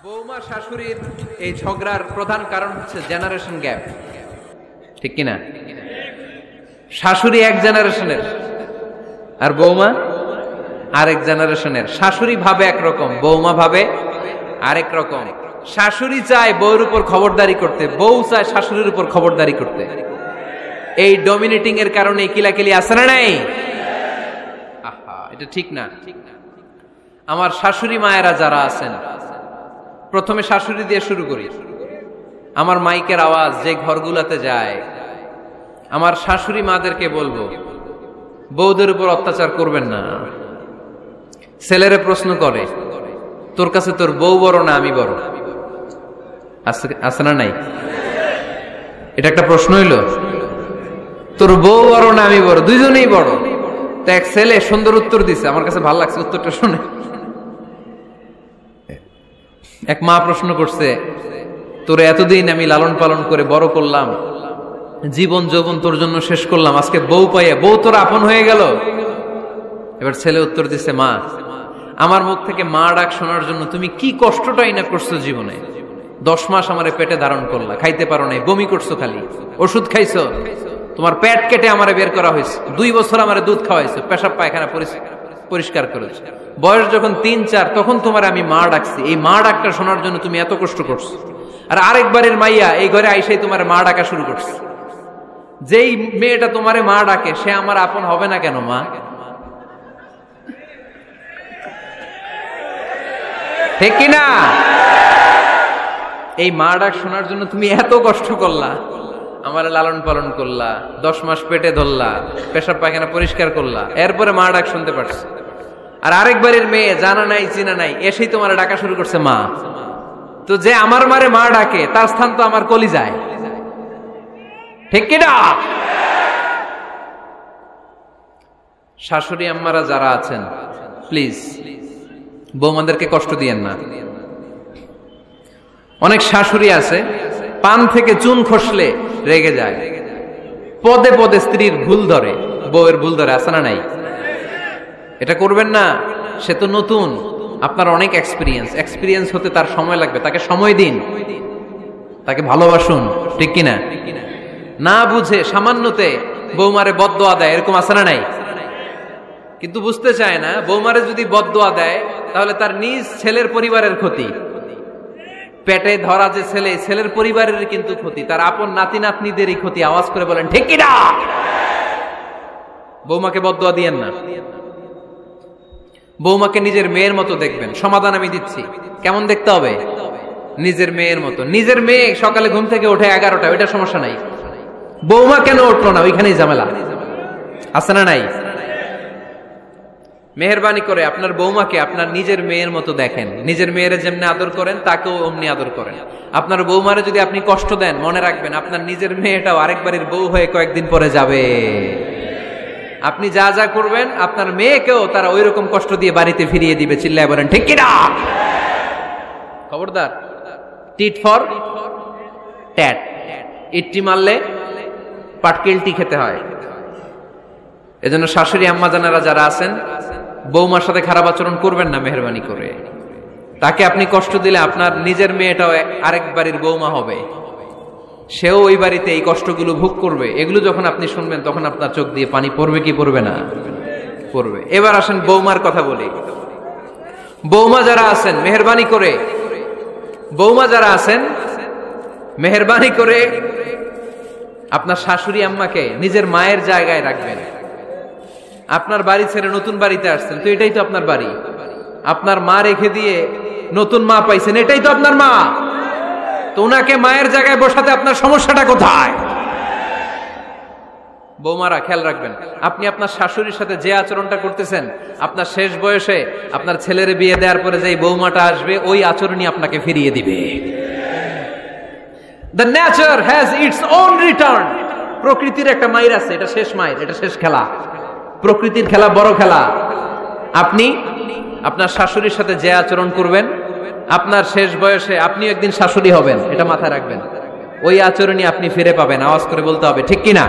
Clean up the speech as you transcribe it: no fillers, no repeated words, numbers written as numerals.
বৌমা শাশুড়ির এই ঝগড়ার প্রধান কারণ হচ্ছে জেনারেশন গ্যাপ, ঠিক কিনা? শাশুড়ি এক জেনারেশনের আর বৌমা আরেক জেনারেশনের। শাশুড়ি ভাবে একরকম, বৌমা ভাবে আরেক রকম। শাশুড়ি চায় বউর উপর খবরদারি করতে, বউ চায় শাশুড়ির উপর খবরদারি করতে। এই ডমিনেটিং এর কারণে কিলাকিলি আছে না নাই? আহা, এটা ঠিক না। আমার শাশুড়ি মায়েরা যারা আছেন, প্রথমে শাশুড়ি দিয়ে শুরু করি। আমার মাইকের আওয়াজ যে ঘরগুলোতে যায়, আমার শাশুড়ি মাদেরকে বলবো, বউদের উপর অত্যাচার করবেন না। ছেলেরে প্রশ্ন করে, তোর কাছে তোর বউ বড় না আমি বড়? আছে না নাই? এটা একটা প্রশ্ন হইল। তোর বউ বড় না আমি বড়? দুইজনেই বড়। তো এক ছেলে সুন্দর উত্তর দিছে, আমার কাছে ভালো লাগছে উত্তরটা শুনে। এক মা প্রশ্ন করছে, তোরে এতদিন আমি লালন পালন করে বড় করলাম, জীবন যৌবন তোর জন্য শেষ করলাম, আজকে বউ পাইয়া বউ তোর আপন হয়ে গেল? এবার ছেলে উত্তর দিছে, মা, আমার মুখ থেকে মা ডাক শোনার জন্য তুমি কি কষ্টটাই না করছো জীবনে। 10 মাস আমারে পেটে ধারণ করলা, খাইতে পারো নাই, বমি করছো, খালি ওষুধ খাইছো, তোমার পেট কেটে আমারে বের করা হয়েছে, 2 বছর আমারে দুধ খাওয়াইছো, পেশাব পায়খানা পরিষ্কার করেছো। বয়স যখন 3-4 তখন তোমার আমি মা ডাকছি, এই মা ডাকটা শোনার জন্য তুমি এত কষ্ট করছো। আর আরেকবারের মাইয়া এই ঘরে আইসাই তোমার মা ডাকা শুরু করছে। যেই মেয়েটা তোমারে মা ডাকে সে আমার আপন হবে না কেন মা? ঠিক কিনা? এই মা ডাক শোনার জন্য তুমি এত কষ্ট করলা, আমার লালন পালন করলা, 10 মাস পেটে ধরলা, পেশাব পায়খানা পরিষ্কার করলা, এরপরে মা ডাক শুনতে পারছে। আর আরেকবারের মেয়ে জানা নাই চিনা নাই এসেই তোমার ডাকা শুরু করছে মা। তো যে আমার মারে মা ডাকে তার স্থান তো আমার কলিজায়, ঠিক কিনা? শাশুড়ি আম্মারা যারা আছেন, প্লিজ বৌমাদেরকে কষ্ট দিয়েন না। অনেক শাশুড়ি আছে পান থেকে চুন খসলে রেগে যায়, পদে পদে স্ত্রীর ভুল ধরে, বউয়ের ভুল ধরে, আছে না নাই? এটা করবেন না। সে তো নতুন, আপনার অনেক এক্সপিরিয়েন্স হতে তার সময় লাগবে, তাকে সময় দিন, তাকে ভালোবাসুন, ঠিক কিনা? না বুঝে সামান্যতে বৌমারে বদদোয়া দেয়, এরকম আছে না নাই? কিন্তু বুঝতে চায় না, বৌমারে যদি বদদোয়া দেয় তাহলে তার নিজ ছেলের পরিবারের ক্ষতি। পেটে ধরা যে ছেলে, ছেলের পরিবারের কিন্তু ক্ষতি, তার আপন নাতি নাতনিদেরই ক্ষতি। আওয়াজ করে বলেন ঠিক কিনা? বৌমাকে বদদোয়া দিয়েন না। বৌমাকে নিজের মেয়ের মতো দেখবেন। সমাধান আমি দিচ্ছি, কেমন দেখতে হবে? নিজের মেয়ের মতো। নিজের মেয়ে সকালে ঘুম থেকে ওঠে 11টা, ওইটা সমস্যা নাই। বৌমা কেন উঠলো না, ওইখানেই ঝামেলা, আছে না নাই? মেহেরবানি করে আপনার বৌমাকে আপনার নিজের মেয়ের মতো দেখেন। নিজের মেয়েরে যেমনি আদর করেন তাকেও অমনি আদর করেন। আপনার বৌমারে যদি আপনি কষ্ট দেন, মনে রাখবেন আপনার নিজের মেয়েটাও আরেকবারের বউ হয়ে কয়েকদিন পরে যাবে। আপনি যা যা করবেন আপনার মেয়েকেও তারা ওই রকম কষ্ট দিয়ে বাড়িতে ফিরিয়ে দিবে। চিল্লায় বলেন ঠিক কিনা? খবরদার, টিট ফর ট্যাট। ইট্টি মারলে পাটকেলটি খেতে হয়। এজন্য শাশুড়ি আম্মা জানারা যারা আছেন, বৌমার সাথে খারাপ আচরণ করবেন না মেহেরবানি করে। তাকে আপনি কষ্ট দিলে আপনার নিজের মেয়েটাও আরেক বাড়ির বৌমা হবে, সেও ওই বাড়িতে এই কষ্টগুলো ভোগ করবে। এগুলো যখন আপনি শুনবেন তখন আপনার চোখ দিয়ে পানি পড়বে কি পড়বে না? পড়বে। এবার আসেন বৌমার কথা বলি। বৌমা যারা আছেন মেহেরবানি করে, বৌমা যারা আছেন মেহেরবানি করে আপনার শাশুড়ি আম্মাকে নিজের মায়ের জায়গায় রাখবেন। আপনার বাড়ি ছেড়ে নতুন বাড়িতে আসছেন, তো এটাই তো আপনার বাড়ি। আপনার মা রেখে দিয়ে নতুন মা পাইছেন, এটাই তো আপনার মা। তো ওনাকে মায়ের জায়গায় বসাতে আপনার সমস্যাটা কোথায়? বৌমারা খেয়াল রাখবেন, আপনি আপনার শাশুড়ির সাথে যে আচরণটা করতেছেন, আপনার শেষ বয়সে আপনার ছেলের বিয়ে দেওয়ার পরে যে বৌমাটা আসবে, ওই আচরণই আপনাকে ফিরিয়ে দিবে। The nature has its own return. প্রকৃতির একটা মাইর আছে, এটা শেষ মাইর, এটা শেষ খেলা। প্রকৃতির খেলা বড় খেলা। আপনি আপনার শাশুড়ির সাথে যে আচরণ করবেন, আপনার শেষ বয়সে আপনি একদিন শাশুড়ি হবেন, এটা মাথায় রাখবেন। ওই আচরণই আপনি ফিরে পাবেন। আওয়াজ করে বলতে হবে ঠিক কিনা?